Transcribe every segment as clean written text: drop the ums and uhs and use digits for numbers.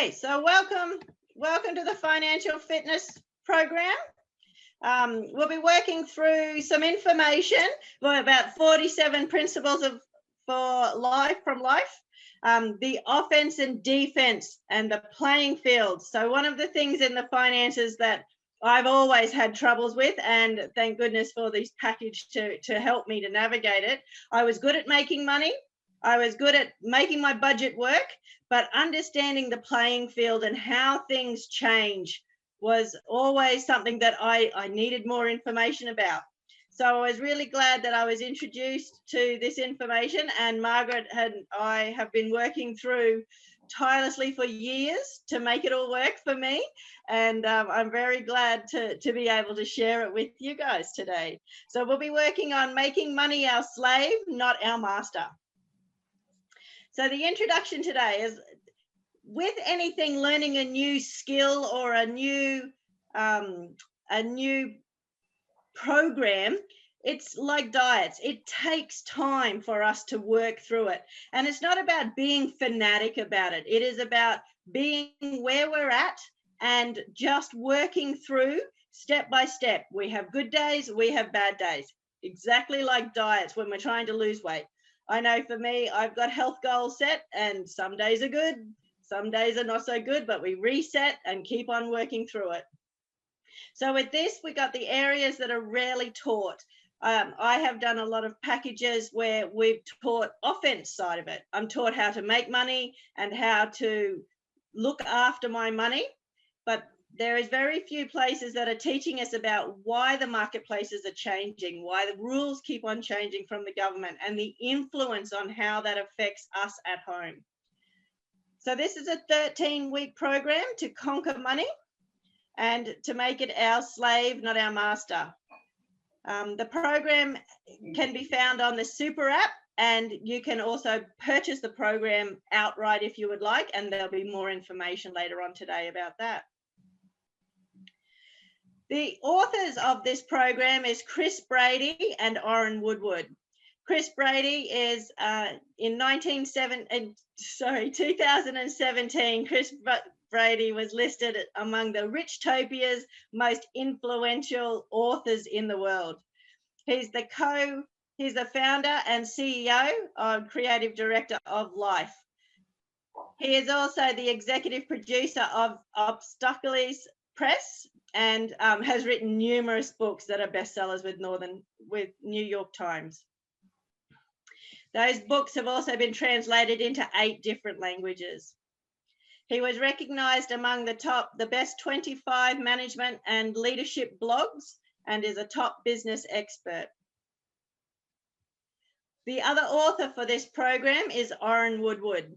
Okay, so welcome to the Financial Fitness Program. We'll be working through some information about 47 principles for life from life, the offense and defense and the playing field. So one of the things in the finances that I've always had troubles with, and thank goodness for this package to help me to navigate it. I was good at making money. I was good at making my budget work, but understanding the playing field and how things change was always something that I needed more information about. So I was really glad that I was introduced to this information, and Margaret and I have been working through tirelessly for years to make it all work for me, and I'm very glad to be able to share it with you guys today. So we'll be working on making money our slave, not our master. So the introduction today is, with anything, learning a new skill or a new program, it's like diets. It takes time for us to work through it. And it's not about being fanatic about it. It is about being where we're at and just working through step by step. We have good days, we have bad days, exactly like diets when we're trying to lose weight. I know for me, I've got health goals set, and some days are good, some days are not so good, but we reset and keep on working through it. So with this, we got the areas that are rarely taught. I have done a lot of packages where we've taught offense side of it. I'm taught how to make money and how to look after my money, but there is very few places that are teaching us about why the marketplaces are changing, why the rules keep on changing from the government, and the influence on how that affects us at home. So this is a 13-week program to conquer money and to make it our slave, not our master. The program can be found on the Super app, and you can also purchase the program outright if you would like, and there'll be more information later on today about that. The authors of this program is Chris Brady and Orrin Woodward. Chris Brady is in 2017, Chris Brady was listed among the Richtopia's most influential authors in the world. He's the founder and CEO and creative director of Life. He is also the executive producer of Obstacles Press, and has written numerous books that are bestsellers with New York Times. Those books have also been translated into 8 different languages. He was recognized among the best 25 management and leadership blogs, and is a top business expert. The other author for this program is Orrin Woodward.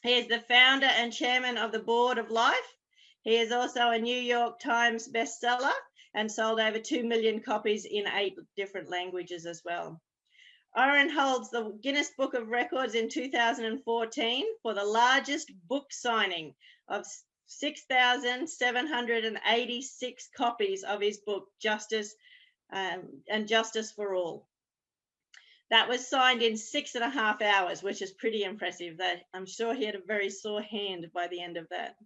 He is the founder and chairman of the board of Life. He is also a New York Times bestseller and sold over 2 million copies in 8 different languages as well. Orrin holds the Guinness Book of Records in 2014 for the largest book signing of 6,786 copies of his book, Justice and Justice for All. That was signed in 6.5 hours, which is pretty impressive. I'm sure he had a very sore hand by the end of that.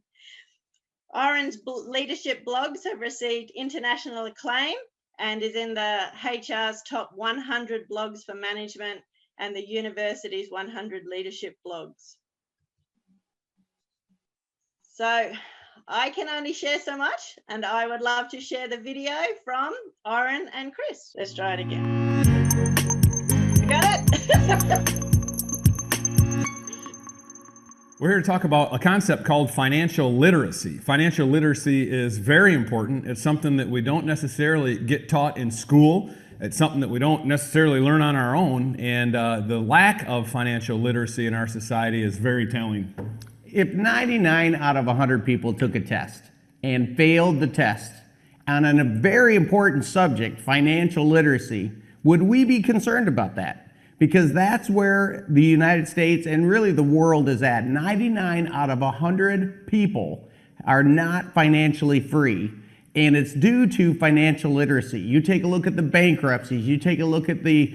Orrin's leadership blogs have received international acclaim and is in the HR's top 100 blogs for management and the university's 100 leadership blogs. So I can only share so much, and I would love to share the video from Orrin and Chris. Let's try it again. You got it? We're here to talk about a concept called financial literacy. Financial literacy is very important. It's something that we don't necessarily get taught in school. It's something that we don't necessarily learn on our own. And the lack of financial literacy in our society is very telling. If 99 out of 100 people took a test and failed the test on a very important subject, financial literacy, would we be concerned about that? Because that's where the United States and really the world is at. 99 out of 100 people are not financially free. And it's due to financial literacy. You take a look at the bankruptcies, you take a look at the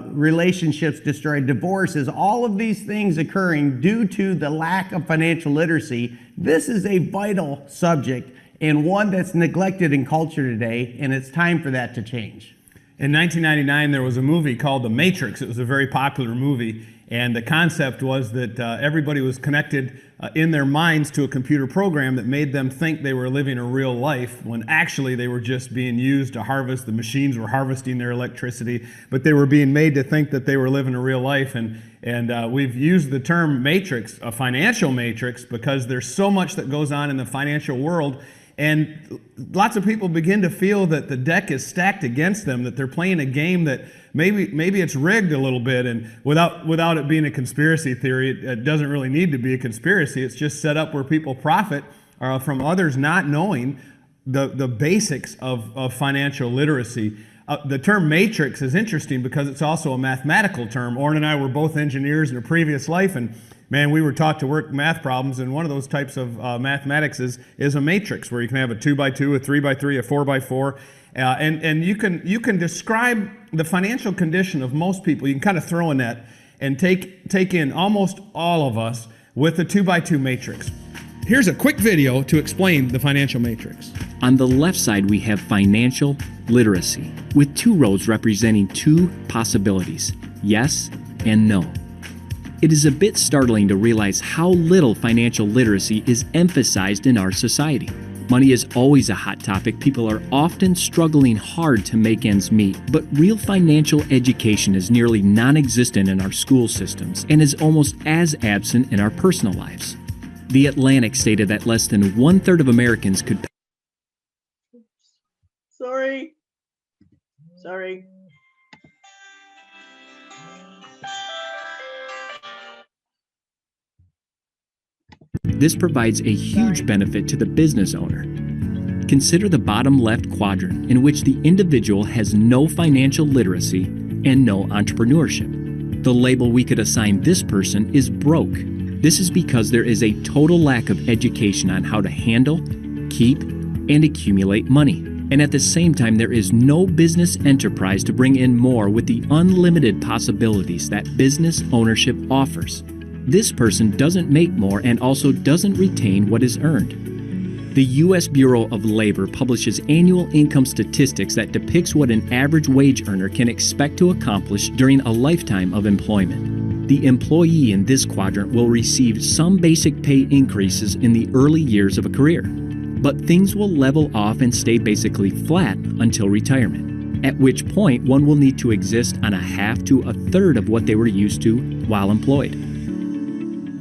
relationships destroyed, divorces, all of these things occurring due to the lack of financial literacy. This is a vital subject and one that's neglected in culture today, and it's time for that to change. In 1999, there was a movie called The Matrix. It was a very popular movie, and the concept was that everybody was connected in their minds to a computer program that made them think they were living a real life when actually they were just being used to harvest. The machines were harvesting their electricity, but they were being made to think that they were living a real life. And we've used the term matrix, a financial matrix, because there's so much that goes on in the financial world. And lots of people begin to feel that the deck is stacked against them, that they're playing a game that maybe it's rigged a little bit. And without it being a conspiracy theory, it doesn't really need to be a conspiracy. It's just set up where people profit from others not knowing the basics of financial literacy. The term matrix is interesting because it's also a mathematical term. Orrin and I were both engineers in a previous life, and man, we were taught to work math problems, and one of those types of mathematics is a matrix, where you can have a 2x2, a 3x3, a 4x4, and you can describe the financial condition of most people. You can kind of throw a net and take in almost all of us with a 2x2 matrix. Here's a quick video to explain the financial matrix. On the left side, we have financial literacy, with two rows representing two possibilities, yes and no. It is a bit startling to realize how little financial literacy is emphasized in our society. Money is always a hot topic. People are often struggling hard to make ends meet, but real financial education is nearly non-existent in our school systems and is almost as absent in our personal lives. The Atlantic stated that less than 1/3 of Americans could pay. Sorry. This provides a huge benefit to the business owner. Consider the bottom left quadrant, in which the individual has no financial literacy and no entrepreneurship. The label we could assign this person is broke. This is because there is a total lack of education on how to handle, keep, and accumulate money. And at the same time, there is no business enterprise to bring in more with the unlimited possibilities that business ownership offers. This person doesn't make more and also doesn't retain what is earned. The U.S. Bureau of Labor publishes annual income statistics that depicts what an average wage earner can expect to accomplish during a lifetime of employment. The employee in this quadrant will receive some basic pay increases in the early years of a career, but things will level off and stay basically flat until retirement, at which point one will need to exist on a half to a third of what they were used to while employed.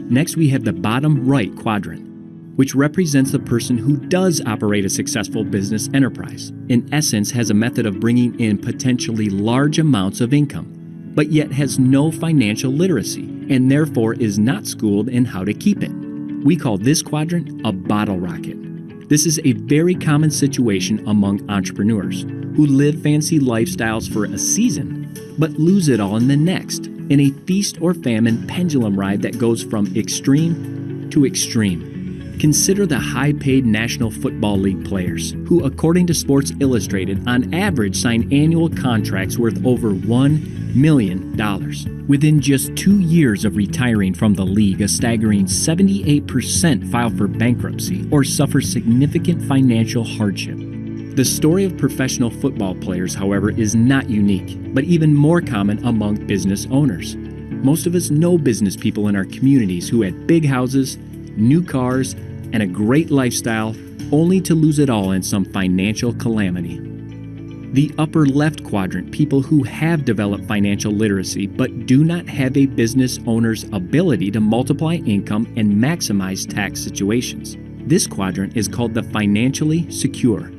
Next, we have the bottom right quadrant, which represents the person who does operate a successful business enterprise, in essence has a method of bringing in potentially large amounts of income, but yet has no financial literacy and therefore is not schooled in how to keep it. We call this quadrant a bottle rocket. This is a very common situation among entrepreneurs who live fancy lifestyles for a season, but lose it all in the next, in a feast or famine pendulum ride that goes from extreme to extreme. Consider the high-paid National Football League players, who, according to Sports Illustrated, on average sign annual contracts worth over $1 million. Within just 2 years of retiring from the league, a staggering 78% file for bankruptcy or suffer significant financial hardship. The story of professional football players, however, is not unique, but even more common among business owners. Most of us know business people in our communities who had big houses, new cars, and a great lifestyle, only to lose it all in some financial calamity. The upper left quadrant, people who have developed financial literacy but do not have a business owner's ability to multiply income and maximize tax situations. This quadrant is called the financially secure.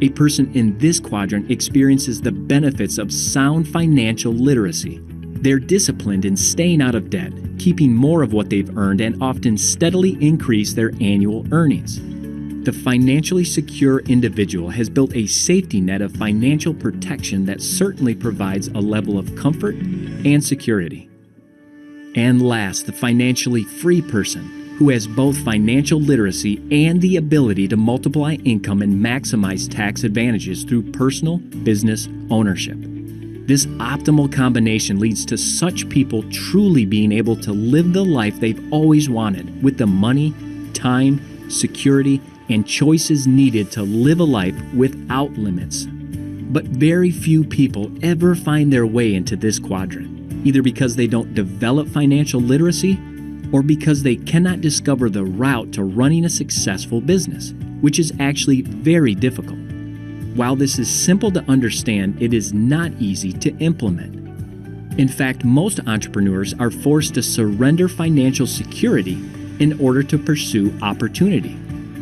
A person in this quadrant experiences the benefits of sound financial literacy. They're disciplined in staying out of debt, keeping more of what they've earned, and often steadily increase their annual earnings. The financially secure individual has built a safety net of financial protection that certainly provides a level of comfort and security. And last, the financially free person. who has both financial literacy and the ability to multiply income and maximize tax advantages through personal business ownership. This optimal combination leads to such people truly being able to live the life they've always wanted with the money, time, security, and choices needed to live a life without limits. But very few people ever find their way into this quadrant, either because they don't develop financial literacy or because they cannot discover the route to running a successful business, which is actually very difficult. While this is simple to understand, it is not easy to implement. In fact, most entrepreneurs are forced to surrender financial security in order to pursue opportunity,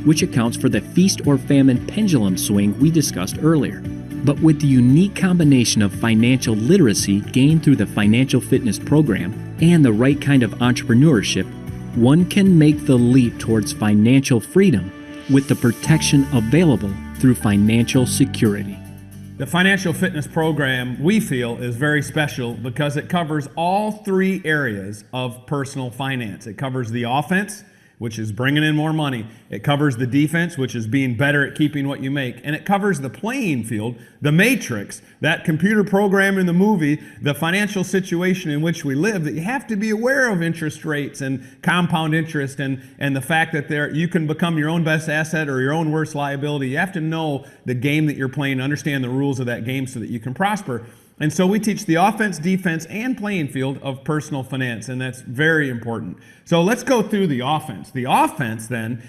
which accounts for the feast or famine pendulum swing we discussed earlier. But with the unique combination of financial literacy gained through the Financial Fitness Program and the right kind of entrepreneurship, one can make the leap towards financial freedom with the protection available through financial security. The Financial Fitness Program, we feel, is very special because it covers all three areas of personal finance. It covers the offense, which is bringing in more money. It covers the defense, which is being better at keeping what you make. And it covers the playing field, the matrix, that computer program in the movie, the financial situation in which we live, that you have to be aware of interest rates and compound interest and the fact that you can become your own best asset or your own worst liability. You have to know the game that you're playing, understand the rules of that game so that you can prosper. And so we teach the offense, defense, and playing field of personal finance, and that's very important. So let's go through the offense. The offense, then,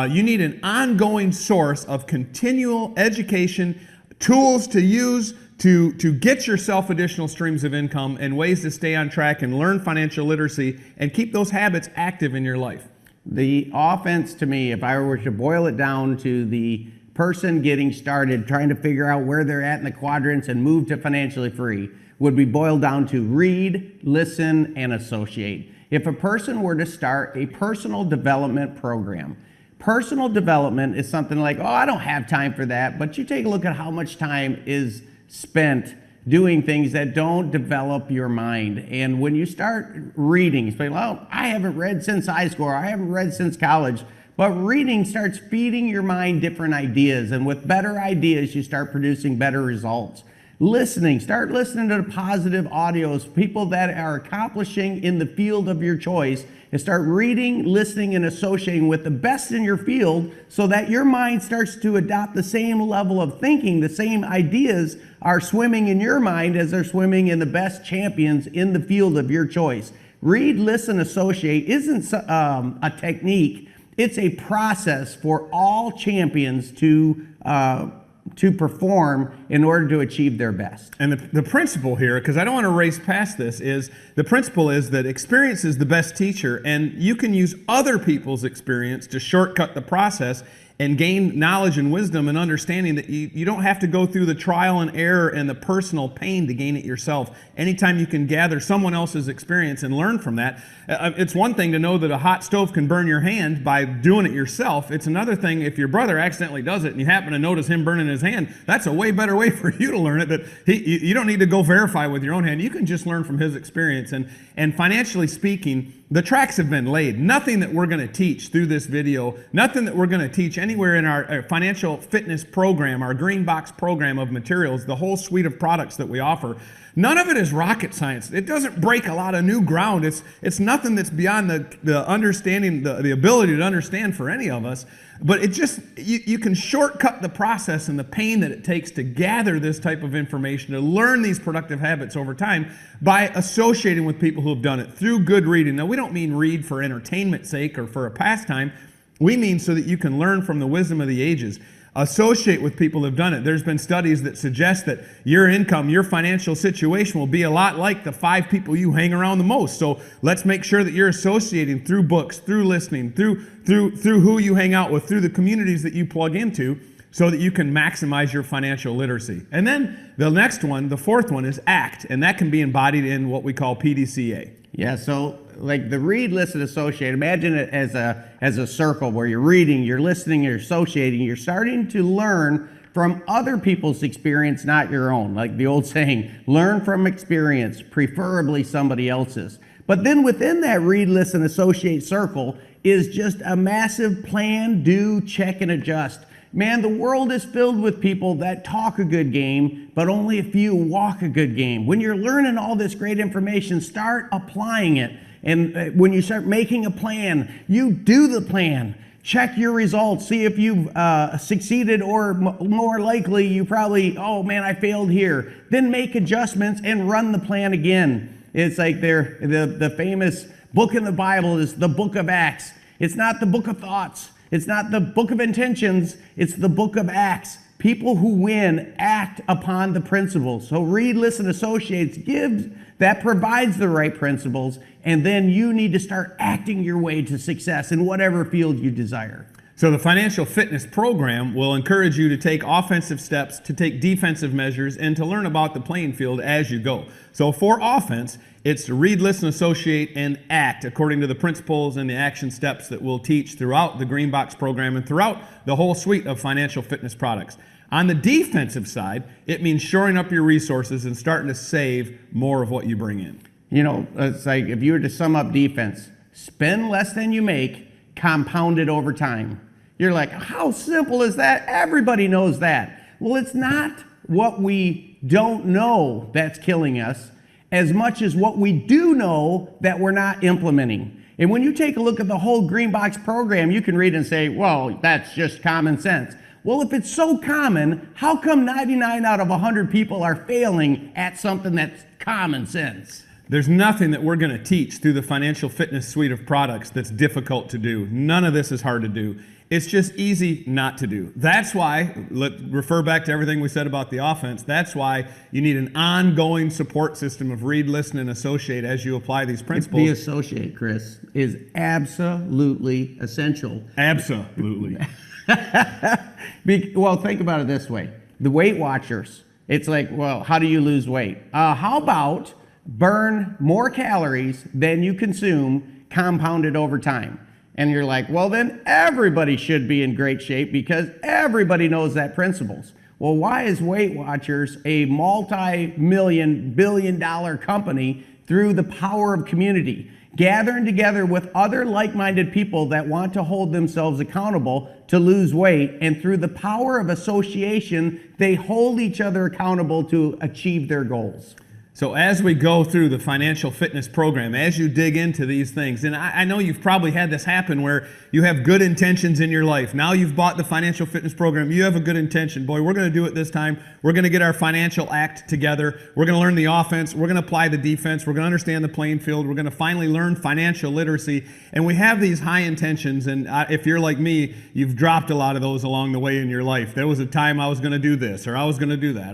you need an ongoing source of continual education, tools to use to get yourself additional streams of income and ways to stay on track and learn financial literacy and keep those habits active in your life. The offense, to me, if I were to boil it down to the person getting started, trying to figure out where they're at in the quadrants and move to financially free, would be boiled down to read, listen, and associate. If a person were to start a personal development program, personal development is something like, oh, I don't have time for that, but you take a look at how much time is spent doing things that don't develop your mind. And when you start reading, it's like, well, I haven't read since high school, or I haven't read since college. But reading starts feeding your mind different ideas, and with better ideas, you start producing better results. Listening, start listening to the positive audios, people that are accomplishing in the field of your choice, and start reading, listening, and associating with the best in your field so that your mind starts to adopt the same level of thinking, the same ideas are swimming in your mind as they're swimming in the best champions in the field of your choice. Read, listen, associate isn't a technique. It's a process for all champions to perform in order to achieve their best. And the principle here, because I don't want to race past this, is the principle is that experience is the best teacher, and you can use other people's experience to shortcut the process and gain knowledge and wisdom and understanding that you don't have to go through the trial and error and the personal pain to gain it yourself. Anytime you can gather someone else's experience and learn from that, it's one thing to know that a hot stove can burn your hand by doing it yourself. It's another thing if your brother accidentally does it and you happen to notice him burning his hand. That's a way better way for you to learn it. That you don't need to go verify with your own hand. You can just learn from his experience. And financially speaking, the tracks have been laid. Nothing that we're going to teach through this video, nothing that we're going to teach anywhere in our financial fitness program, our green box program of materials, the whole suite of products that we offer, none of it is rocket science. It doesn't break a lot of new ground. It's nothing that's beyond the understanding, the ability to understand for any of us. But it just, you can shortcut the process and the pain that it takes to gather this type of information, to learn these productive habits over time by associating with people who have done it through good reading. Now, we don't mean read for entertainment's sake or for a pastime. We mean so that you can learn from the wisdom of the ages. Associate with people who have done it. There's been studies that suggest that your income, your financial situation will be a lot like the 5 people you hang around the most. So let's make sure that you're associating through books, through listening, through who you hang out with, through the communities that you plug into, so that you can maximize your financial literacy. And then the next one, the fourth one, is ACT, and that can be embodied in what we call PDCA. Yeah, so like the read, listen, associate, imagine it as a circle where you're reading, you're listening, you're associating, you're starting to learn from other people's experience, not your own. Like the old saying, learn from experience, preferably somebody else's. But then within that read, listen, associate circle is just a massive plan, do, check, and adjust. Man, the world is filled with people that talk a good game, but only a few walk a good game. When you're learning all this great information, start applying it. And when you start making a plan, you do the plan. Check your results, see if you've succeeded, or more likely you probably, oh man, I failed here. Then make adjustments and run the plan again. It's like the famous book in the Bible is the book of Acts. It's not the book of thoughts. It's not the book of intentions. It's the book of Acts. People who win act upon the principles. So Read, Listen, Associates that provides the right principles, and then you need to start acting your way to success in whatever field you desire. So the financial fitness program will encourage you to take offensive steps, to take defensive measures, and to learn about the playing field as you go. So for offense, it's to read, listen, associate, and act according to the principles and the action steps that we'll teach throughout the Green Box program and throughout the whole suite of financial fitness products. On the defensive side, it means shoring up your resources and starting to save more of what you bring in. You know, it's like if you were to sum up defense, spend less than you make, compound it over time. You're like, how simple is that? Everybody knows that. Well, it's not what we don't know that's killing us as much as what we do know that we're not implementing. And when you take a look at the whole Green Box program, you can read and say, well, that's just common sense. Well, if it's so common, how come 99 out of 100 people are failing at something that's common sense? There's nothing that we're going to teach through the financial fitness suite of products that's difficult to do. None of this is hard to do. It's just easy not to do. That's why, let's refer back to everything we said about the offense, that's why you need an ongoing support system of Read, Listen, and Associate as you apply these principles. The associate, Chris, is absolutely essential. Absolutely. Well, think about it this way. The Weight Watchers, it's like, well, how do you lose weight? How about burn more calories than you consume compounded over time? And you're like, well, then everybody should be in great shape because everybody knows that principles. Well, why is Weight Watchers a multi-million, billion-dollar company through the power of community? Gathering together with other like-minded people that want to hold themselves accountable to lose weight, and through the power of association, they hold each other accountable to achieve their goals. So as we go through the financial fitness program, as you dig into these things, and I know you've probably had this happen where you have good intentions in your life. Now you've bought the financial fitness program, you have a good intention. Boy, we're going to do it this time. We're going to get our financial act together. We're going to learn the offense. We're going to apply the defense. We're going to understand the playing field. We're going to finally learn financial literacy. And we have these high intentions, and if you're like me, you've dropped a lot of those along the way in your life. There was a time I was going to do this, or I was going to do that,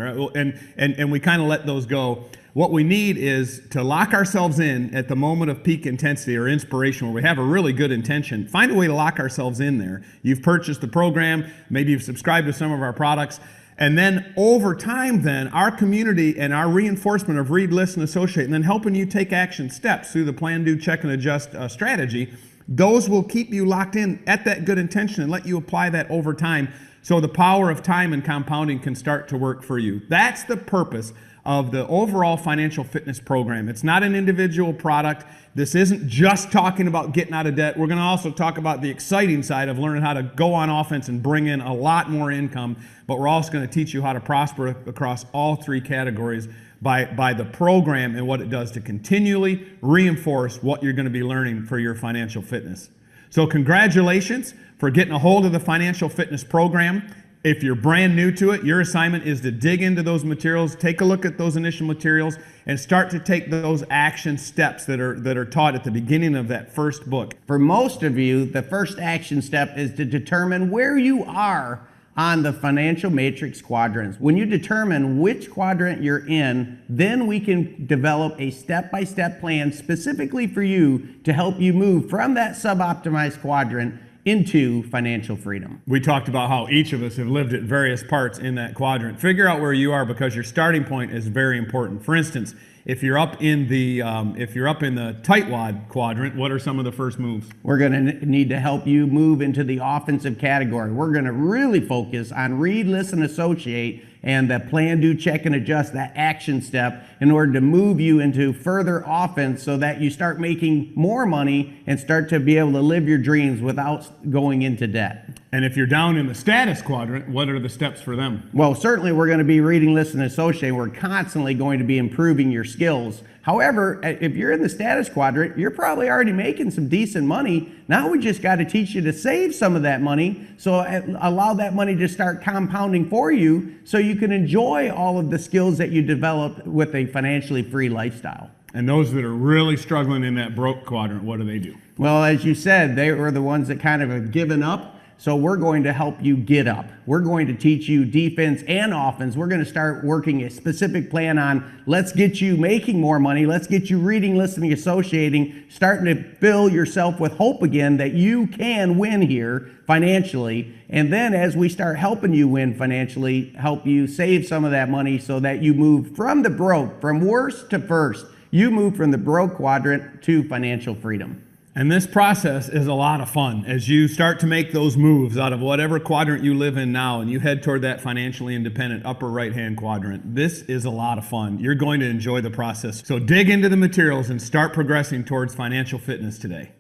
and we kind of let those go. What we need is to lock ourselves in at the moment of peak intensity or inspiration where we have a really good intention. Find a way to lock ourselves in there. You've purchased the program, maybe you've subscribed to some of our products, and then over time then, our community and our reinforcement of Read, Listen, Associate, and then helping you take action steps through the plan, do, check, and adjust strategy, those will keep you locked in at that good intention and let you apply that over time so the power of time and compounding can start to work for you. That's the purpose of the overall financial fitness program. It's not an individual product. This isn't just talking about getting out of debt. We're going to also talk about the exciting side of learning how to go on offense and bring in a lot more income, but we're also going to teach you how to prosper across all three categories by the program and what it does to continually reinforce what you're going to be learning for your financial fitness. So congratulations for getting a hold of the financial fitness program. If you're brand new to it, your assignment is to dig into those materials, take a look at those initial materials, and start to take those action steps that are taught at the beginning of that first book. For most of you, the first action step is to determine where you are on the financial matrix quadrants. When you determine which quadrant you're in, then we can develop a step-by-step plan specifically for you to help you move from that sub-optimized quadrant into financial freedom. We talked about how each of us have lived at various parts in that quadrant. Figure out where you are because your starting point is very important. For instance, if you're up in the tightwad quadrant, what are some of the first moves? We're going to need to help you move into the offensive category. We're going to really focus on Read, Listen, Associate, and the plan, do, check, and adjust, that action step, in order to move you into further offense so that you start making more money and start to be able to live your dreams without going into debt. And if you're down in the status quadrant, what are the steps for them? Well, certainly we're going to be reading, listening, and associating. We're constantly going to be improving your skills. However, if you're in the status quadrant, you're probably already making some decent money. Now we just got to teach you to save some of that money, so allow that money to start compounding for you so you can enjoy all of the skills that you develop with a financially free lifestyle. And those that are really struggling in that broke quadrant, what do they do? Well, as you said, they were the ones that kind of have given up. So we're going to help you get up. We're going to teach you defense and offense. We're going to start working a specific plan on, let's get you making more money. Let's get you reading, listening, associating, starting to fill yourself with hope again that you can win here financially. And then as we start helping you win financially, help you save some of that money so that you move from the broke, from worst to first. You move from the broke quadrant to financial freedom. And this process is a lot of fun as you start to make those moves out of whatever quadrant you live in now and you head toward that financially independent upper right-hand quadrant. This is a lot of fun. You're going to enjoy the process. So dig into the materials and start progressing towards financial fitness today.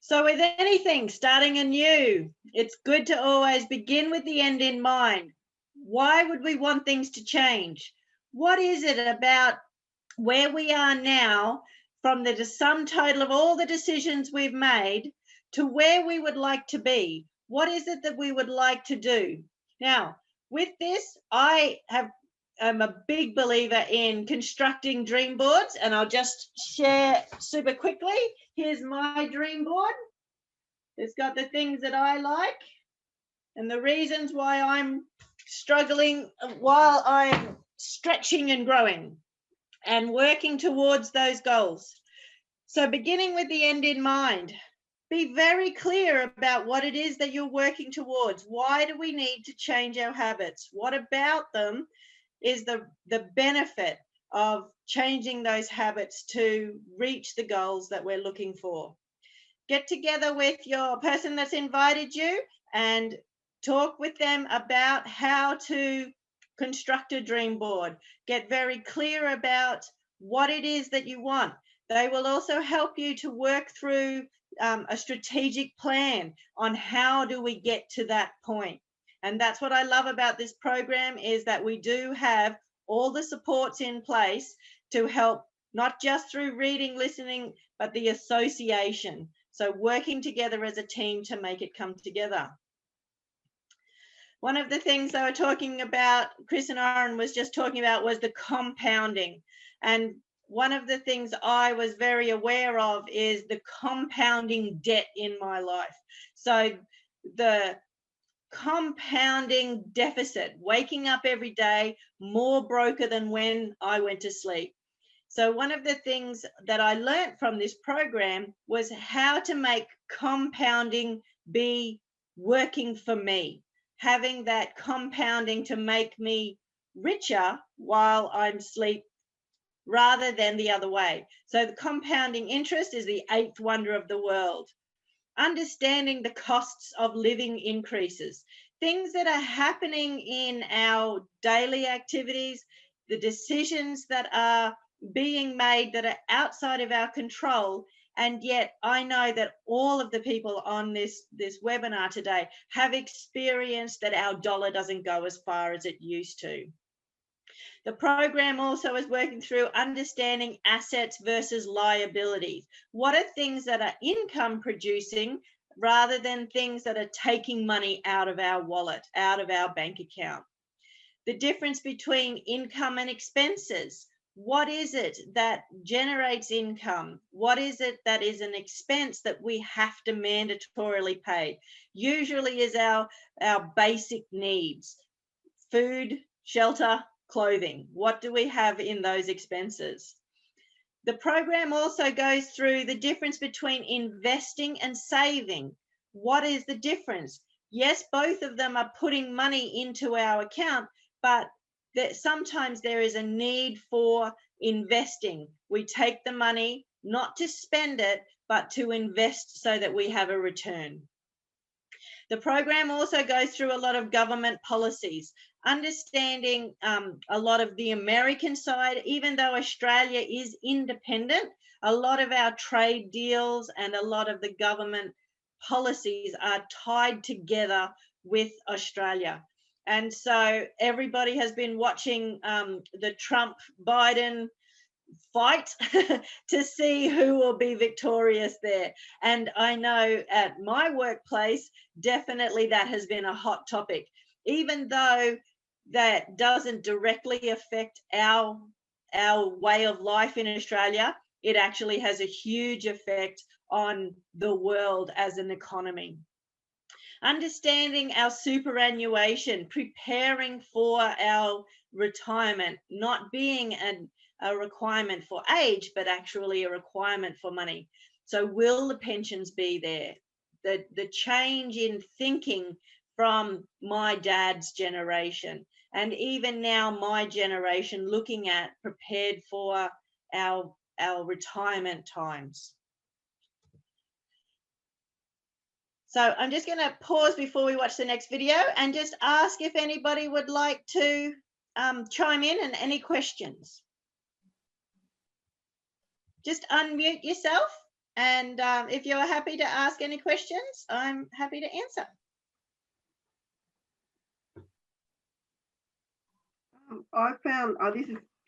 So with anything starting anew, it's good to always begin with the end in mind. Why would we want things to change? What is it about where we are now, from the sum total of all the decisions we've made, to where we would like to be? What is it that we would like to do? Now, with this, I'm a big believer in constructing dream boards, and I'll just share super quickly. Here's my dream board. It's got the things that I like and the reasons why I'm struggling while I'm stretching and growing and working towards those goals. So beginning with the end in mind, be very clear about what it is that you're working towards. Why do we need to change our habits? What about them is the benefit of changing those habits to reach the goals that we're looking for? Get together with your person that's invited you and talk with them about how to construct a dream board. Get very clear about what it is that you want. They will also help you to work through a strategic plan on how do we get to that point. And that's what I love about this program, is that we do have all the supports in place to help, not just through reading, listening, but the association. So working together as a team to make it come together. One of the things they were talking about, Chris and Aaron was just talking about, was the compounding. And one of the things I was very aware of is the compounding debt in my life. So the compounding deficit, waking up every day more broker than when I went to sleep. So one of the things that I learned from this program was how to make compounding be working for me, having that compounding to make me richer while I'm asleep rather than the other way. So the compounding interest is the eighth wonder of the world. Understanding the costs of living increases, things that are happening in our daily activities, the decisions that are being made that are outside of our control. And yet I know that all of the people on this webinar today have experienced that our dollar doesn't go as far as it used to. The program also is working through understanding assets versus liabilities. What are things that are income producing rather than things that are taking money out of our wallet, out of our bank account? The difference between income and expenses. What is it that generates income? What is it that is an expense that we have to mandatorily pay? Usually is our basic needs: food, shelter, clothing. What do we have in those expenses? The program also goes through the difference between investing and saving. What is the difference? Yes, both of them are putting money into our account, but that sometimes there is a need for investing. We take the money, not to spend it, but to invest so that we have a return. The program also goes through a lot of government policies, understanding a lot of the American side. Even though Australia is independent, a lot of our trade deals and a lot of the government policies are tied together with Australia. And so everybody has been watching the Trump-Biden fight to see who will be victorious there. And I know at my workplace, definitely that has been a hot topic, even though that doesn't directly affect our way of life in Australia. It actually has a huge effect on the world as an economy. Understanding our superannuation, preparing for our retirement, not being a requirement for age, but actually a requirement for money. So will the pensions be there? The change in thinking from my dad's generation, and even now my generation, looking at prepared for our retirement times. So I'm just going to pause before we watch the next video and just ask if anybody would like to chime in, and any questions. Just unmute yourself, and if you're happy to ask any questions, I'm happy to answer. I found,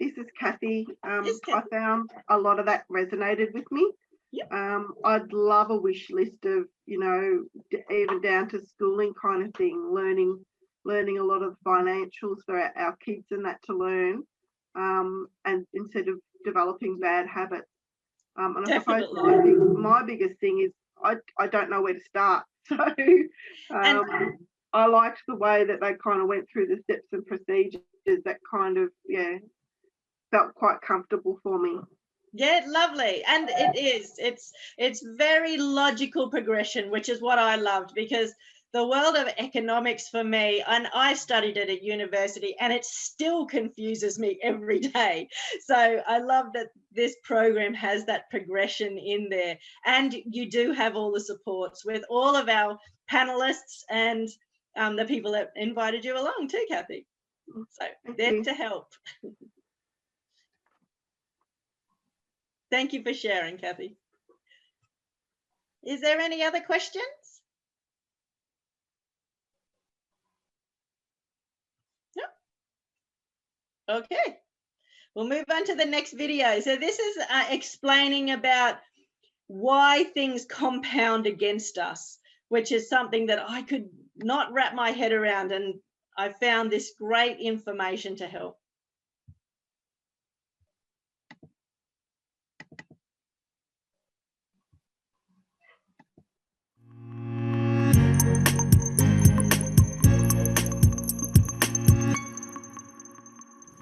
this is Kathy. Yes, Kathy. I found a lot of that resonated with me. Yep. I'd love a wish list of, you know, even down to schooling kind of thing, learning a lot of financials for our kids and that to learn, and instead of developing bad habits. And I suppose my biggest thing is I don't know where to start. So I liked the way that they kind of went through the steps and procedures that kind of, yeah, felt quite comfortable for me. Yeah, lovely. And it's very logical progression, which is what I loved, because the world of economics for me, and I studied it at university, and it still confuses me every day. So I love that this program has that progression in there, and you do have all the supports with all of our panelists and the people that invited you along too, Kathy. So they're to help. Thank you for sharing, Kathy. Is there any other questions? No? Okay, we'll move on to the next video. So this is explaining about why things compound against us, which is something that I could not wrap my head around, and I found this great information to help.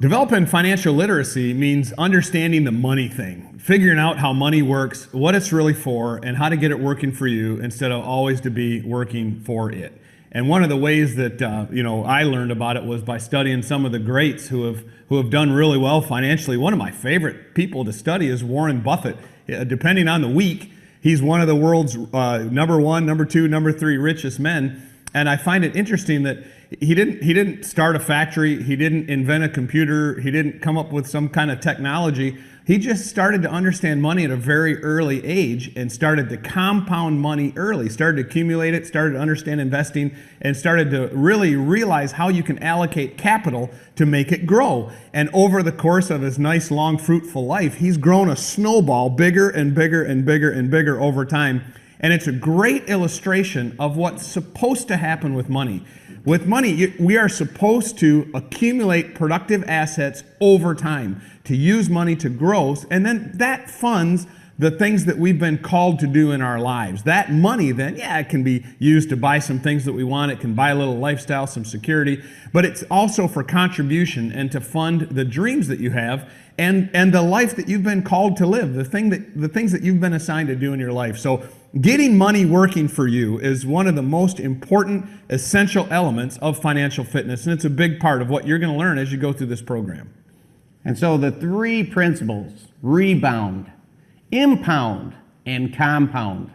Developing financial literacy means understanding the money thing, figuring out how money works, what it's really for, and how to get it working for you instead of always to be working for it. And one of the ways that I learned about it was by studying some of the greats who have done really well financially. One of my favorite people to study is Warren Buffett. Depending on the week, he's one of the world's number one, number two, number three richest men. And I find it interesting that he didn't start a factory, he didn't invent a computer, he didn't come up with some kind of technology. He just started to understand money at a very early age and started to compound money early, started to accumulate it, started to understand investing, and started to really realize how you can allocate capital to make it grow. And over the course of his nice, long, fruitful life, he's grown a snowball bigger and bigger and bigger and bigger over time. And it's a great illustration of what's supposed to happen with money. With money, we are supposed to accumulate productive assets over time, to use money to grow, and then that funds the things that we've been called to do in our lives. That money then, yeah, it can be used to buy some things that we want. It can buy a little lifestyle, some security, but it's also for contribution and to fund the dreams that you have and the life that you've been called to live, the things that you've been assigned to do in your life. So getting money working for you is one of the most important, essential elements of financial fitness, and it's a big part of what you're going to learn as you go through this program. And so the three principles: rebound, impound and compound.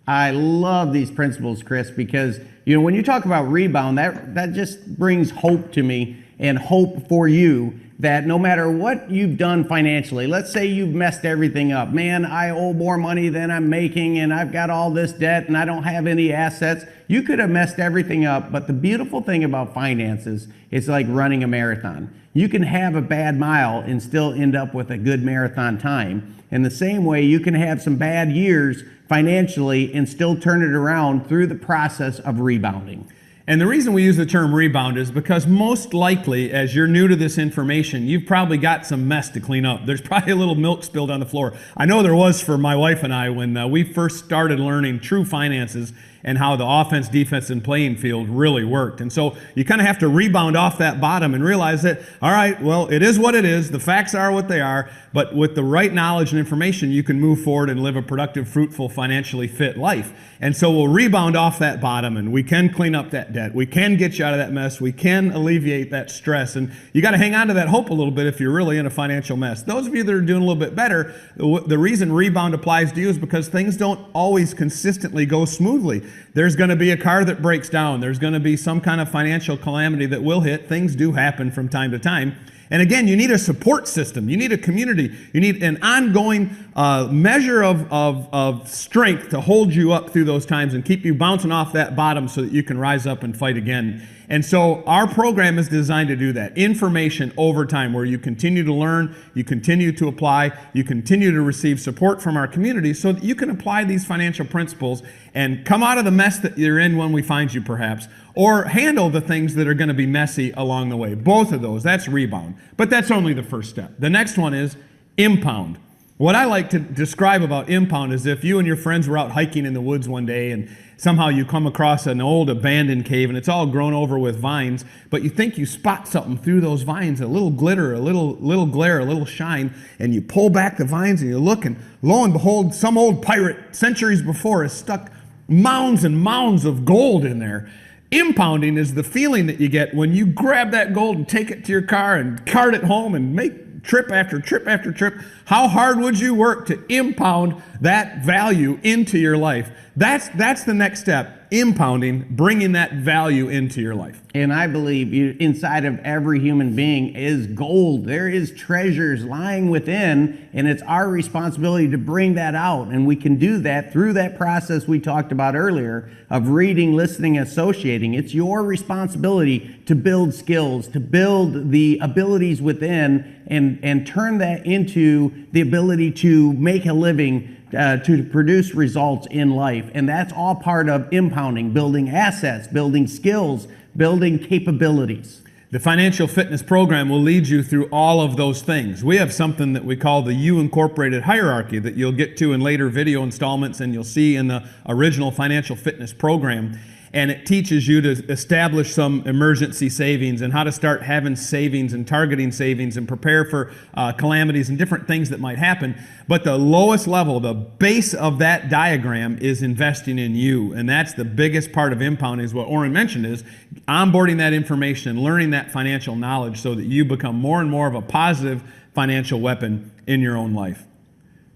I love these principles, Chris, because when you talk about rebound, that just brings hope to me, and hope for you that no matter what you've done financially, let's say you've messed everything up. Man, I owe more money than I'm making, and I've got all this debt, and I don't have any assets. You could have messed everything up, but the beautiful thing about finances, it's like running a marathon. You can have a bad mile and still end up with a good marathon time. In the same way, you can have some bad years financially and still turn it around through the process of rebounding. And the reason we use the term rebound is because most likely, as you're new to this information, you've probably got some mess to clean up. There's probably a little milk spilled on the floor. I know there was for my wife and I when we first started learning true finances and how the offense, defense, and playing field really worked. And so you kind of have to rebound off that bottom and realize that, all right, well, it is what it is. The facts are what they are. But with the right knowledge and information, you can move forward and live a productive, fruitful, financially fit life. And so we'll rebound off that bottom, and we can clean up that debt. We can get you out of that mess. We can alleviate that stress. And you got to hang on to that hope a little bit if you're really in a financial mess. Those of you that are doing a little bit better, the reason rebound applies to you is because things don't always consistently go smoothly. There's going to be a car that breaks down. There's going to be some kind of financial calamity that will hit. Things do happen from time to time. And again, you need a support system. You need a community. You need an ongoing measure of strength to hold you up through those times and keep you bouncing off that bottom so that you can rise up and fight again. And so our program is designed to do that. Information over time, where you continue to learn, you continue to apply, you continue to receive support from our community so that you can apply these financial principles and come out of the mess that you're in when we find you, perhaps, or handle the things that are going to be messy along the way. Both of those, that's rebound. But that's only the first step. The next one is impound. What I like to describe about impound is if you and your friends were out hiking in the woods one day and somehow you come across an old abandoned cave and it's all grown over with vines, but you think you spot something through those vines, a little glitter, a little glare, a little shine, and you pull back the vines and you look, and lo and behold, some old pirate centuries before has stuck mounds and mounds of gold in there. Impounding is the feeling that you get when you grab that gold and take it to your car and cart it home and make trip after trip after trip. How hard would you work to impound that value into your life? That's the next step. Impounding, bringing that value into your life. And I believe inside of every human being is gold. There is treasures lying within, and it's our responsibility to bring that out. And we can do that through that process we talked about earlier of reading, listening, associating. It's your responsibility to build skills, to build the abilities within, and turn that into the ability to make a living, to produce results in life. And that's all part of impounding, building assets, building skills, building capabilities. The Financial Fitness Program will lead you through all of those things. We have something that we call the U Incorporated Hierarchy that you'll get to in later video installments and you'll see in the original Financial Fitness Program. And it teaches you to establish some emergency savings and how to start having savings and targeting savings and prepare for calamities and different things that might happen. But the lowest level, the base of that diagram is investing in you. And that's the biggest part of impounding, is what Orrin mentioned, is onboarding that information and learning that financial knowledge so that you become more and more of a positive financial weapon in your own life.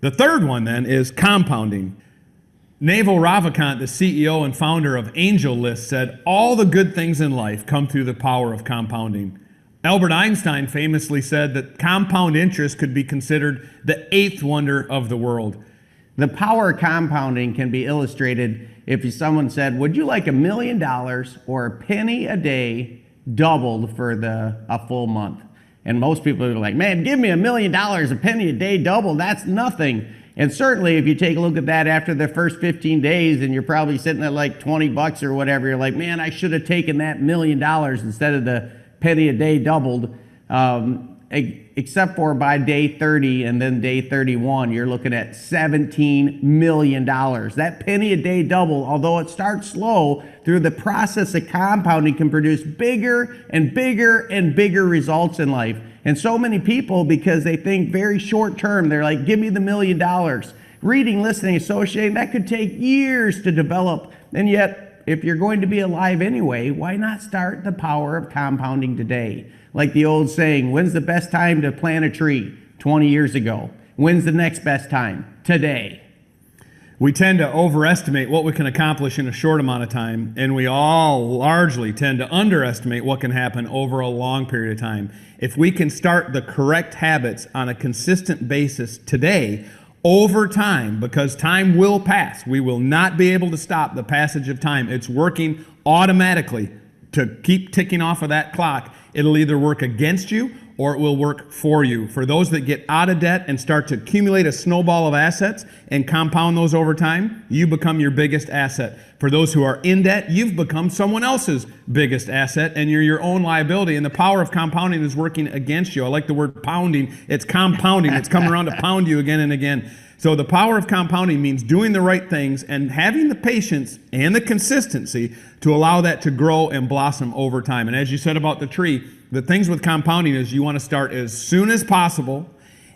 The third one then is compounding. Naval Ravikant, the CEO and founder of AngelList, said, all the good things in life come through the power of compounding. Albert Einstein famously said that compound interest could be considered the eighth wonder of the world. The power of compounding can be illustrated if someone said, would you like $1 million or a penny a day doubled for a full month? And most people are like, man, give me $1 million, a penny a day doubled, that's nothing. And certainly if you take a look at that after the first 15 days and you're probably sitting at like 20 bucks or whatever, you're like, man, I should have taken that $1 million instead of the penny a day doubled. Except for by day 30 and then day 31, you're looking at $17 million. That penny a day double, although it starts slow, through the process of compounding can produce bigger and bigger and bigger results in life. And so many people, because they think very short term, they're like, give me the $1 million. Reading, listening, associating, that could take years to develop. And yet, if you're going to be alive anyway, why not start the power of compounding today? Like the old saying, when's the best time to plant a tree? 20 years ago. When's the next best time? Today. We tend to overestimate what we can accomplish in a short amount of time, and we all largely tend to underestimate what can happen over a long period of time. If we can start the correct habits on a consistent basis today, over time, because time will pass, we will not be able to stop the passage of time. It's working automatically to keep ticking off of that clock. It'll either work against you or it will work for you. For those that get out of debt and start to accumulate a snowball of assets and compound those over time, you become your biggest asset. For those who are in debt, you've become someone else's biggest asset and you're your own liability. And the power of compounding is working against you. I like the word pounding. It's compounding. It's coming around to pound you again and again. So the power of compounding means doing the right things and having the patience and the consistency to allow that to grow and blossom over time. And as you said about the tree, the things with compounding is you want to start as soon as possible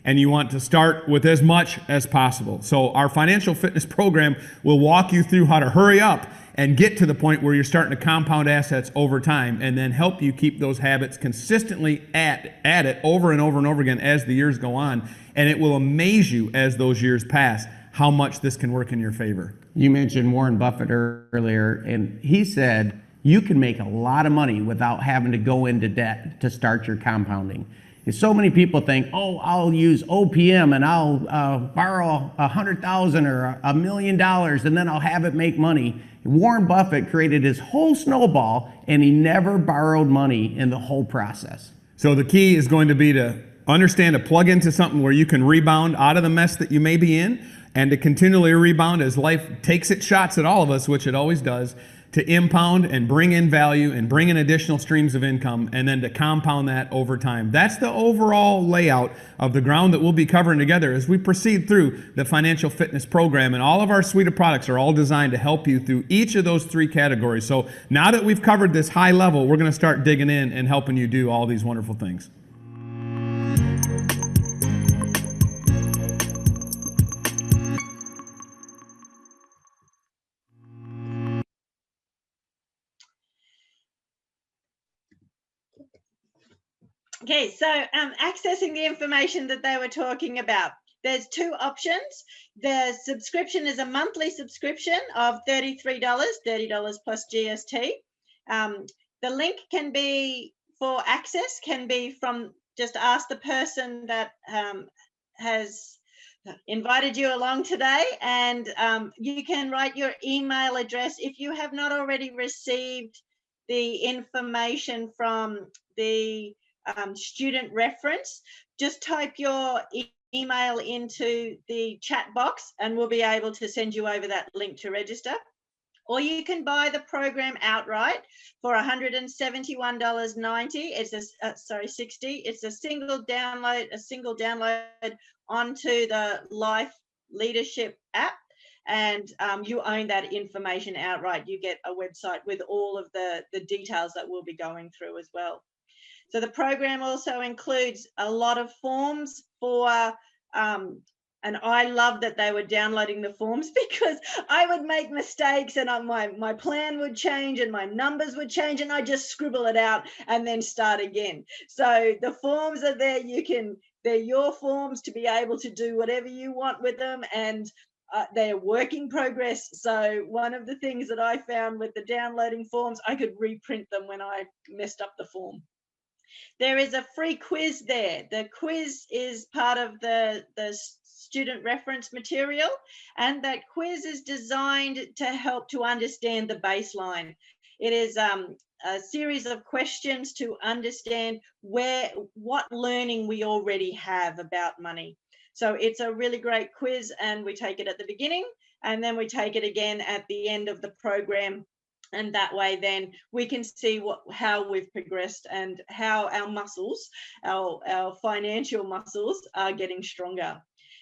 and you want to start with as much as possible. So our financial fitness program will walk you through how to hurry up and get to the point where you're starting to compound assets over time and then help you keep those habits consistently at it over and over and over again as the years go on. And it will amaze you as those years pass how much this can work in your favor. You mentioned Warren Buffett earlier, and he said you can make a lot of money without having to go into debt to start your compounding. And so many people think, oh, I'll use OPM and I'll borrow $100,000 or $1 million and then I'll have it make money. Warren Buffett created his whole snowball and he never borrowed money in the whole process. So the key is going to be to understand to plug into something where you can rebound out of the mess that you may be in and to continually rebound as life takes its shots at all of us, which it always does, to impound and bring in value and bring in additional streams of income and then to compound that over time. That's the overall layout of the ground that we'll be covering together as we proceed through the financial fitness program. And all of our suite of products are all designed to help you through each of those three categories. So now that we've covered this high level, we're going to start digging in and helping you do all these wonderful things. Okay, so accessing the information that they were talking about. There's two options. The subscription is a monthly subscription of $33, $30 plus GST. The link can be for access, can be from just ask the person that has invited you along today, and you can write your email address if you have not already received the information from the student reference. Just type your email into the chat box and we'll be able to send you over that link to register. Or you can buy the program outright for $171.90. It's a $60. It's a single download onto the Life Leadership app, and you own that information outright. You get a website with all of the details that we'll be going through as well. So the program also includes a lot of forms for, and I love that they were downloading the forms because I would make mistakes and my plan would change and my numbers would change and I just scribble it out and then start again. So the forms are there. They're your forms to be able to do whatever you want with them, and they're work in progress. So one of the things that I found with the downloading forms, I could reprint them when I messed up the form. There is a free quiz there. The quiz is part of the student reference material, and that quiz is designed to help to understand the baseline. It is a series of questions to understand what learning we already have about money. So it's a really great quiz, and we take it at the beginning and then we take it again at the end of the program. And that way then we can see how we've progressed and how our muscles, our financial muscles, are getting stronger.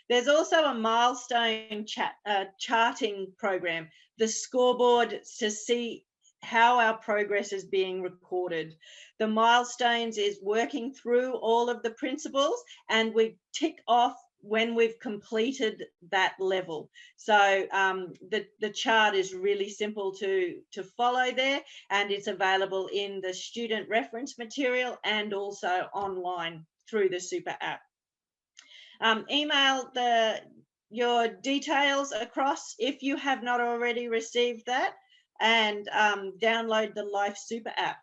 There's also a milestone charting program, the scoreboard, to see how our progress is being recorded. The milestones is working through all of the principles, and we tick off when we've completed that level. So the chart is really simple to follow there, and it's available in the student reference material and also online through the Super app. Email your details across if you have not already received that, and download the Life Super app.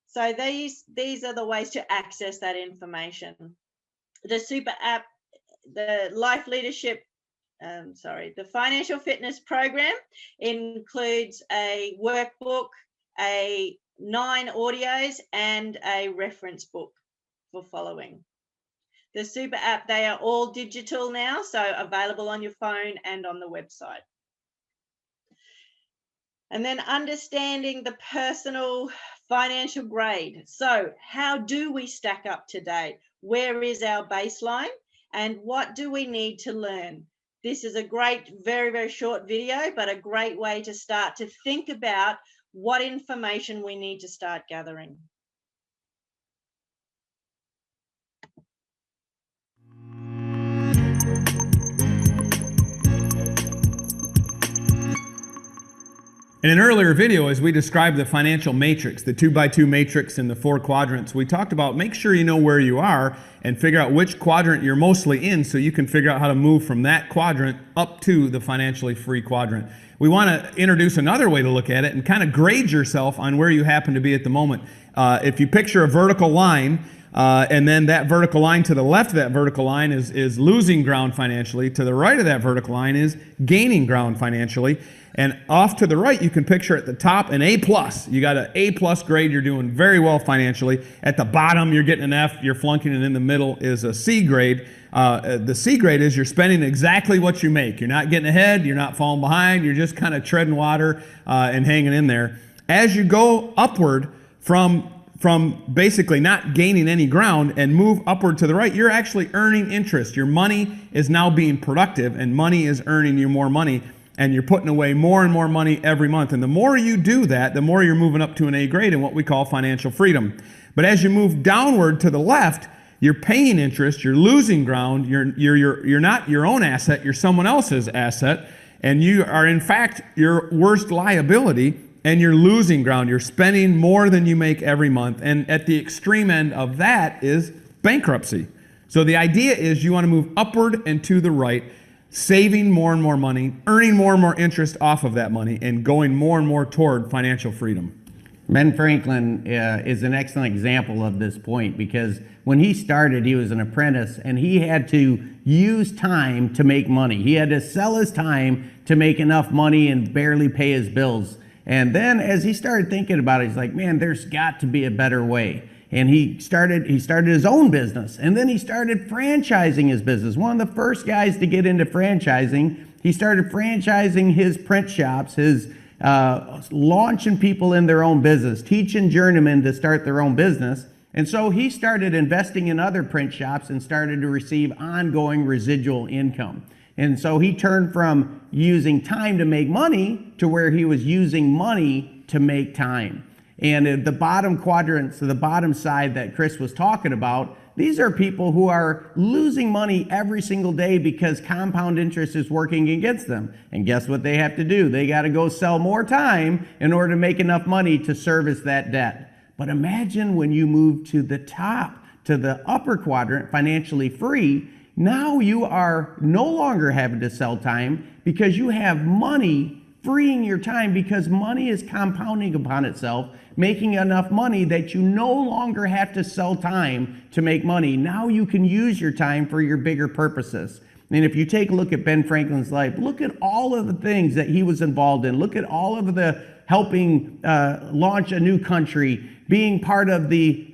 So these are the ways to access that information. The Super app, the Life Leadership, the Financial Fitness Program includes a workbook, 9 audios, and a reference book for following. The Super app, they are all digital now, so available on your phone and on the website. And then understanding the personal financial grade. So how do we stack up today? Where is our baseline? And what do we need to learn? This is a great, very, very short video, but a great way to start to think about what information we need to start gathering. In an earlier video, as we described the financial matrix, the 2x2 matrix and the 4 quadrants, we talked about make sure you know where you are and figure out which quadrant you're mostly in so you can figure out how to move from that quadrant up to the financially free quadrant. We want to introduce another way to look at it and kind of grade yourself on where you happen to be at the moment. If you picture a vertical line, and then that vertical line to the left of that vertical line is losing ground financially. To the right of that vertical line is gaining ground financially. And off to the right, you can picture at the top an A+. You got an A+ grade, you're doing very well financially. At the bottom, you're getting an F, you're flunking, and in the middle is a C grade. The C grade is you're spending exactly what you make. You're not getting ahead, you're not falling behind, you're just kind of treading water and hanging in there. As you go upward from basically not gaining any ground and move upward to the right, you're actually earning interest. Your money is now being productive, and money is earning you more money, and you're putting away more and more money every month. And the more you do that, the more you're moving up to an A grade in what we call financial freedom. But as you move downward to the left, you're paying interest, you're losing ground, you're not your own asset, you're someone else's asset, and you are in fact your worst liability, and you're losing ground. You're spending more than you make every month. And at the extreme end of that is bankruptcy. So the idea is you want to move upward and to the right, saving more and more money, earning more and more interest off of that money, and going more and more toward financial freedom. Ben Franklin is an excellent example of this point, because when he started, he was an apprentice and he had to use time to make money. He had to sell his time to make enough money and barely pay his bills. And then as he started thinking about it, he's like, man, there's got to be a better way. And he started his own business, and then he started franchising his business. One of the first guys to get into franchising, he started franchising his print shops, his launching people in their own business, teaching journeymen to start their own business. And so he started investing in other print shops and started to receive ongoing residual income. And so he turned from using time to make money to where he was using money to make time. And at the bottom quadrants, so the bottom side that Chris was talking about, these are people who are losing money every single day because compound interest is working against them. And guess what they have to do? They got to go sell more time in order to make enough money to service that debt. But imagine when you move to the top, to the upper quadrant, financially free. Now you are no longer having to sell time because you have money freeing your time, because money is compounding upon itself, making enough money that you no longer have to sell time to make money. Now you can use your time for your bigger purposes. And if you take a look at Ben Franklin's life, look at all of the things that he was involved in. Look at all of the helping launch a new country, being part of the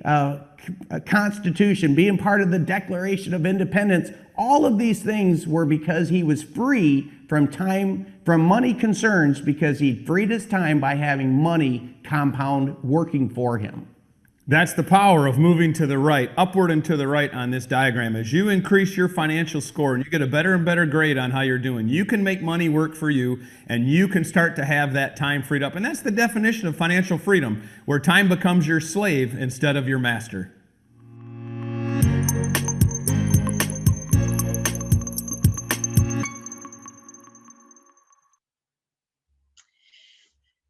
Constitution, being part of the Declaration of Independence. All of these things were because he was free from money concerns, because he freed his time by having money compound working for him. That's the power of moving to the right, upward and to the right on this diagram. As you increase your financial score and you get a better and better grade on how you're doing, you can make money work for you, and you can start to have that time freed up. And that's the definition of financial freedom, where time becomes your slave instead of your master.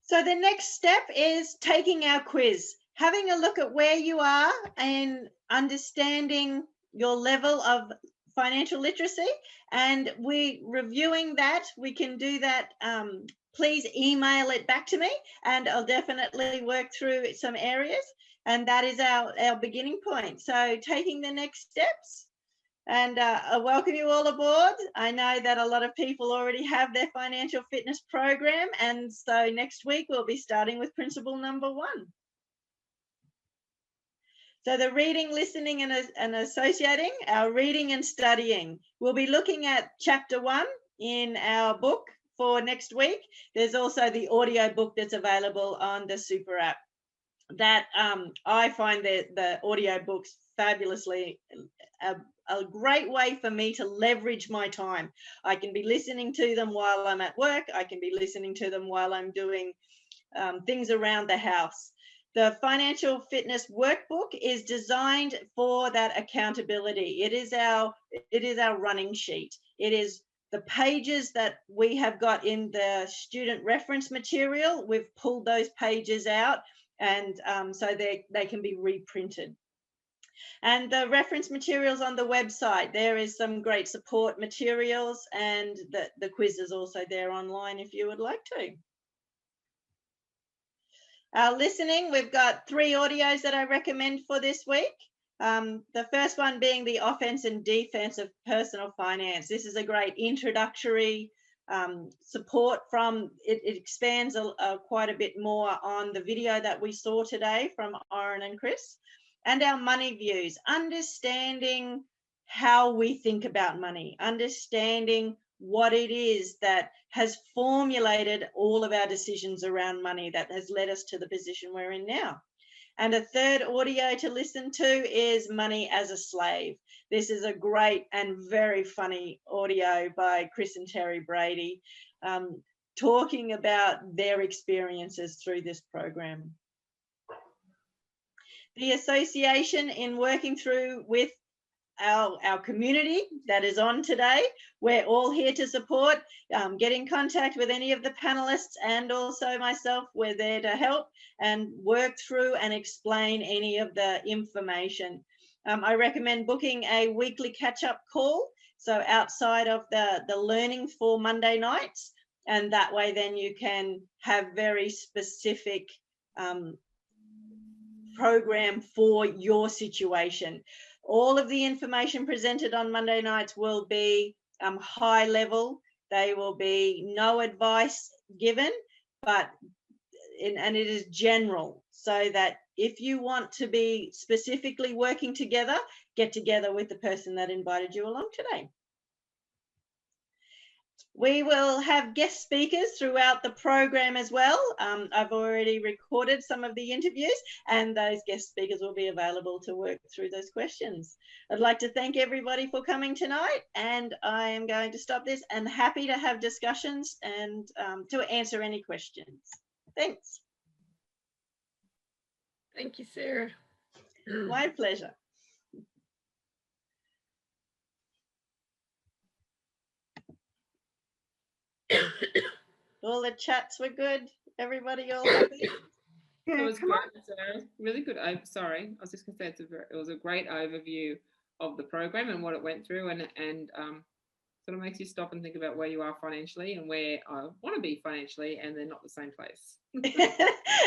So the next step is taking our quiz, having a look at where you are and understanding your level of financial literacy, and we're reviewing that. We can do that. Please email it back to me, and I'll definitely work through some areas. And that is our beginning point. So taking the next steps. And I welcome you all aboard. I know that a lot of people already have their financial fitness program. And so next week we'll be starting with principle number 1. So the reading, listening, and associating, our reading and studying. We'll be looking at chapter 1 in our book for next week. There's also the audio book that's available on the Super app. That I find the audio books fabulously a great way for me to leverage my time. I can be listening to them while I'm at work. I can be listening to them while I'm doing things around the house. The financial fitness workbook is designed for that accountability. It is our running sheet. It is the pages that we have got in the student reference material. We've pulled those pages out, and so they can be reprinted. And the reference materials on the website, there is some great support materials, and the quiz is also there online if you would like to. Listening, we've got 3 audios that I recommend for this week. The first one being the offense and defense of personal finance. This is a great introductory support from, it expands quite a bit more on the video that we saw today from Oren and Chris. And our money views, understanding how we think about money, understanding what it is that has formulated all of our decisions around money that has led us to the position we're in now. And a third audio to listen to is Money as a Slave. This is a great and very funny audio by Chris and Terry Brady, talking about their experiences through this program. The association in working through with our community that is on today. We're all here to support. Get in contact with any of the panelists and also myself. We're there to help and work through and explain any of the information. I recommend booking a weekly catch-up call, so outside of the learning for Monday nights, and that way then you can have very specific program for your situation. All of the information presented on Monday nights will be high level. They will be no advice given, and it is general, so that if you want to be specifically working together, get together with the person that invited you along today. We will have guest speakers throughout the program as well. I've already recorded some of the interviews, and those guest speakers will be available to work through those questions. I'd like to thank everybody for coming tonight, and I am going to stop this, and happy to have discussions and to answer any questions. Thanks. Thank you, Sarah. My pleasure. All the chats were good. Everybody all happy? Yeah, It was come great, on. Sarah. Really good. Sorry, I was just going to say it was a great overview of the program and what it went through, and sort of makes you stop and think about where you are financially and where I want to be financially, and they're not the same place.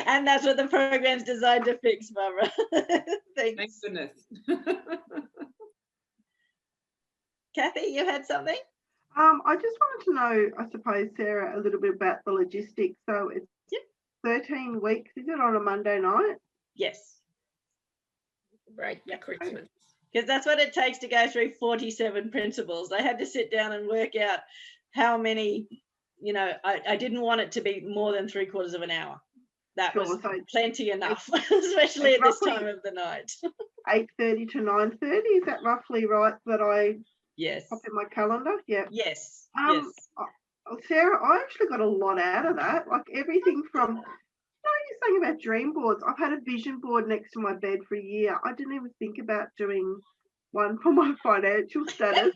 And that's what the program's designed to fix, Barbara. Thanks. Thank goodness. Kathy, you had something? I just wanted to know, I suppose, Sarah, a little bit about the logistics. So it's 13 weeks, is it, on a Monday night? Yes. Right, yeah, Christmas. Because that's what it takes to go through 47 principles. I had to sit down and work out how many, I didn't want it to be more than 3/4 of an hour. That was plenty enough, especially at this time of the night. 8:30 to 9:30, is that roughly right that I Yes. pop in my calendar? Yeah. Yes. Yes. Sarah, I actually got a lot out of that. Like everything from, you're saying about dream boards. I've had a vision board next to my bed for a year. I didn't even think about doing one for my financial status,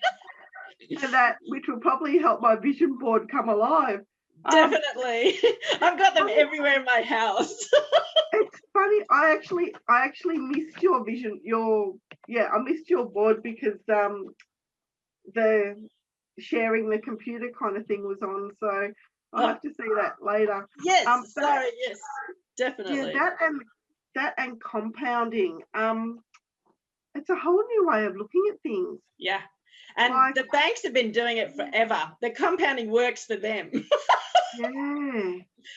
and that, which will probably help my vision board come alive. Definitely. I've got them everywhere in my house. It's funny. I actually missed your vision. I missed your board because the sharing the computer kind of thing was on, so I'll Oh. have to see that later. Yes, But- sorry, yes, Yeah, definitely. that and compounding. It's a whole new way of looking at things. Yeah. And Like- the banks have been doing it forever. The compounding works for them. Yeah.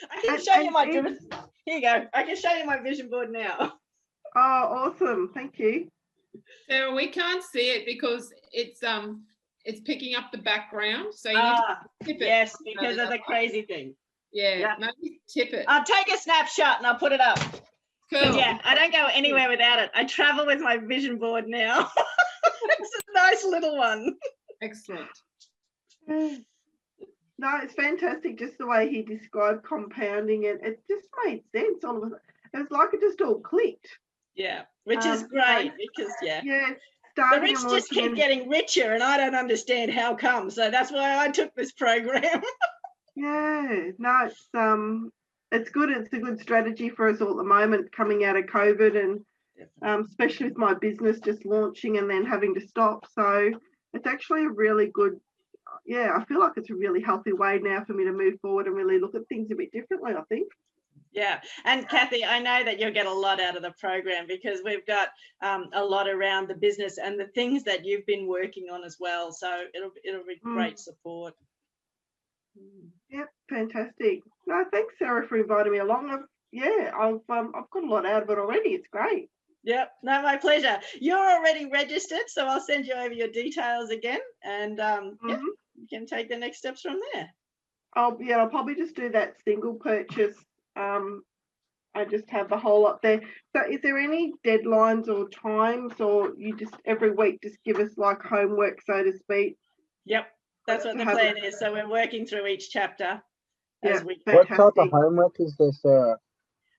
I can And- show you and my it- here you go. I can show you my vision board now. Oh, awesome. Thank you. Sarah, we can't see it because it's picking up the background. So you need Ah, to tip it. yes, because of the crazy thing. Yeah, Yeah. maybe tip it. I'll take a snapshot and I'll put it up. 'Cause, Cool. yeah, I don't go anywhere without it. I travel with my vision board now. It's a nice little one. Excellent. No, it's fantastic. Just the way he described compounding it, it just made sense. All of it. It was like it just all clicked. Yeah, which is Um, great because Yeah. the Starting rich and just launching keep getting richer, and I don't understand how come. So that's why I took this program. Yeah, no, it's good. It's a good strategy for us all at the moment coming out of COVID, and especially with my business just launching and then having to stop. So it's actually a really good, yeah, I feel like it's a really healthy way now for me to move forward and really look at things a bit differently, I think. Yeah, and Kathy, I know that you'll get a lot out of the program because we've got a lot around the business and the things that you've been working on as well. So it'll be great support. Yep, fantastic. No, thanks, Sarah, for inviting me along. I've got a lot out of it already. It's great. Yep, no, my pleasure. You're already registered, so I'll send you over your details again, and yeah, Mhm. you can take the next steps from there. I'll probably just do that single purchase. I just have the whole up there. So is there any deadlines or times, or you just every week just give us like homework, so to speak? Yep, that's what the Have plan it. is. So we're working through each chapter Yeah, as we What type of fantastic. homework is this, Sarah?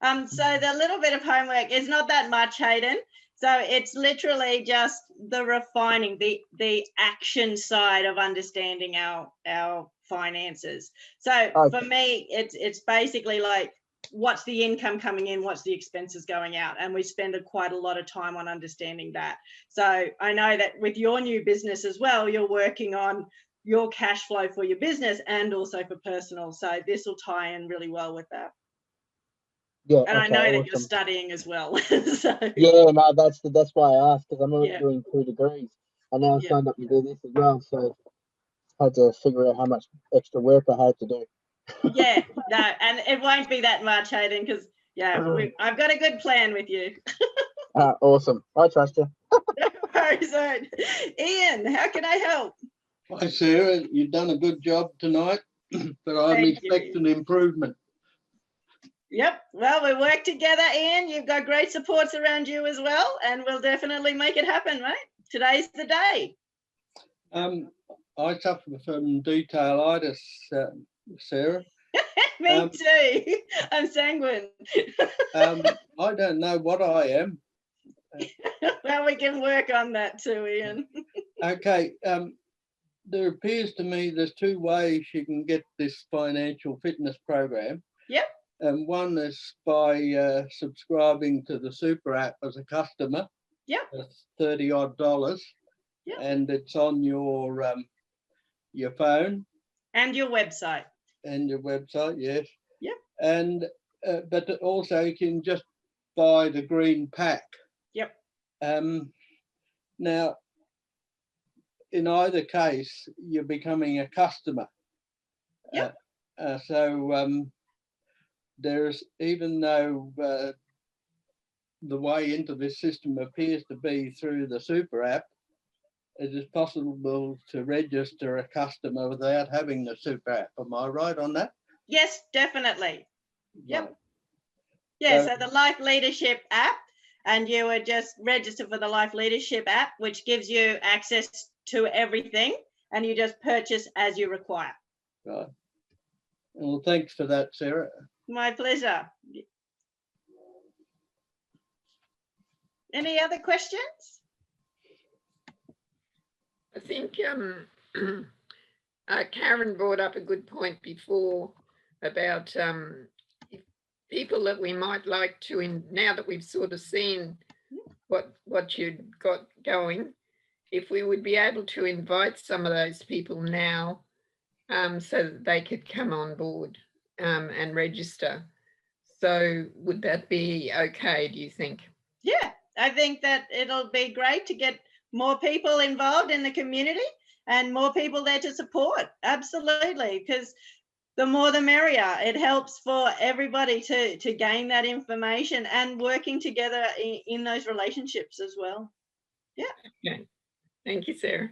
So the little bit of homework is not that much, Hayden. So it's literally just the refining, the action side of understanding our finances. So Okay. for me, it's basically like, what's the income coming in, what's the expenses going out, and we spend quite a lot of time on understanding that. So I know that with your new business as well, you're working on your cash flow for your business and also for personal. So this will tie in really well with that. Yeah, And I okay, know that you're awesome. studying as well. So Yeah, no, that's why I asked, because I'm already Yeah. doing 2 degrees, and now I've Yeah. signed up to do this as well, so I had to figure out how much extra work I had to do. yeah, no, and it won't be that much, Hayden, because I've got a good plan with you. Awesome. I trust you. No worries, mate. Ian, how can I help? Hi, Sarah. You've done a good job tonight, but I'm Thank you. expecting improvement. Yep. Well, we work together, Ian. You've got great supports around you as well, and we'll definitely make it happen, mate. Today's the day. I suffer from detailitis, Sarah. Me too. I'm sanguine. I don't know what I am. Well, we can work on that too, Ian. Okay. There appears to me there's 2 ways you can get this financial fitness program. Yep. And one is by subscribing to the super app as a customer. Yep. That's $30 odd. Yep. And it's on your phone And your website. and your website, yes. Yep. And but also you can just buy the green pack. Yep. Now, in either case, you're becoming a customer. Yep. So there's, even though the way into this system appears to be through the super app, it is possible to register a customer without having the super app. Am I right on that? Yes, definitely. Yep. Right. Yeah, So- so the Life Leadership app, and you would just register for the Life Leadership app, which gives you access to everything, and you just purchase as you require. Right. Well, thanks for that, Sarah. My pleasure. Any other questions? I think Karen brought up a good point before about if people that we might like to, now that we've sort of seen what you've got going, if we would be able to invite some of those people now, so that they could come on board and register. So would that be okay, do you think? Yeah, I think that it'll be great to get more people involved in the community and more people there to support. Absolutely, because the more the merrier. It helps for everybody to gain that information and working together in those relationships as well. Okay. Thank you, Sarah.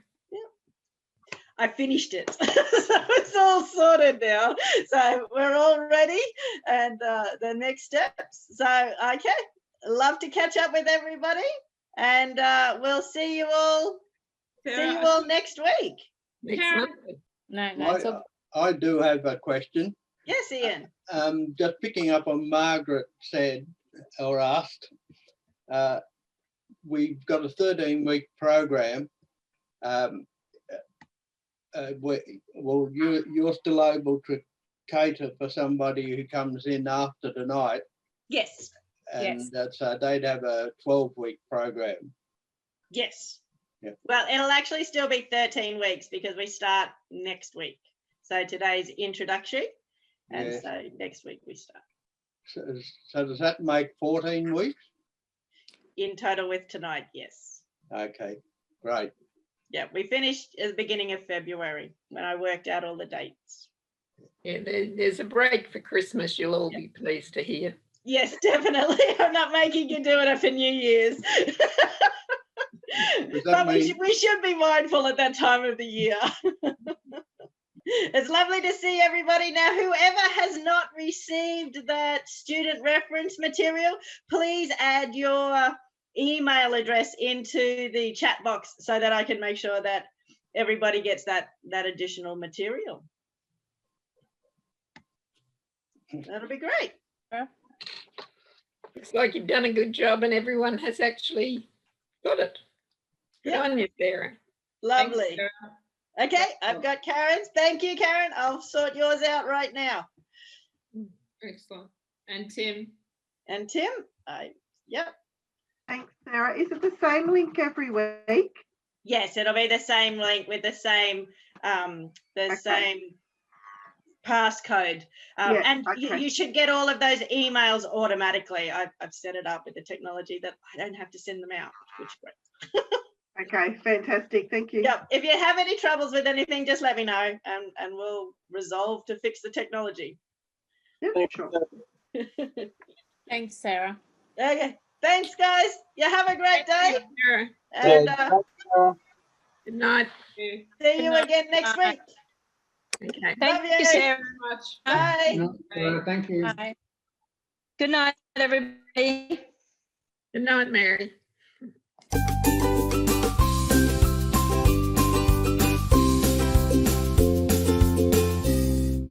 I finished it. So it's all sorted now. So we're all ready and the next steps. So, okay, love to catch up with everybody and we'll see you all next week. Next Karen. month. No, no. So I do have a question. Yes, Ian. Just picking up on Margaret said or asked, we've got a 13-week program. Well, you're still able to cater for somebody who comes in after tonight, Yes, and Yes. that's they'd have a 12-week program. yes. Yeah. Well, it'll actually still be 13 weeks because we start next week. So today's introductory. And Yes. so next week we start So does that make 14 weeks? in total with tonight. Yes. Okay, great. Yeah, we finished at the beginning of February when I worked out all the dates. Yeah, there's a break for Christmas, you'll all be pleased to hear. Yes, definitely. I'm not making you do it for New Year's. But we should be mindful at that time of the year. It's lovely to see everybody. Now, whoever has not received that student reference material, please add your email address into the chat box so that I can make sure that everybody gets that additional material. That'll be great. Looks like you've done a good job and everyone has actually got it. Good Yeah. on you, Sarah. Lovely. Sarah. Okay, I've got Karen's. Thank you, Karen. I'll sort yours out right now. Excellent. And Tim? And Tim, yep. Thanks, Sarah. Is it the same link every week? Yes, it'll be the same link with the same Okay. same passcode. Yeah, And okay. you should get all of those emails automatically. I've set it up with the technology that I don't have to send them out, which is great. Okay, fantastic. Thank you. Yep. If you have any troubles with anything, just let me know and we'll resolve to fix the technology. Yep, sure. thanks, Sarah. Okay. Thanks, guys. You have a great day. Sarah, And good night. Yeah. see you again next week. Okay. Love Thank you, you. Sarah. Very much. Bye. Thank you. Bye. Good night, everybody. Good night, Mary.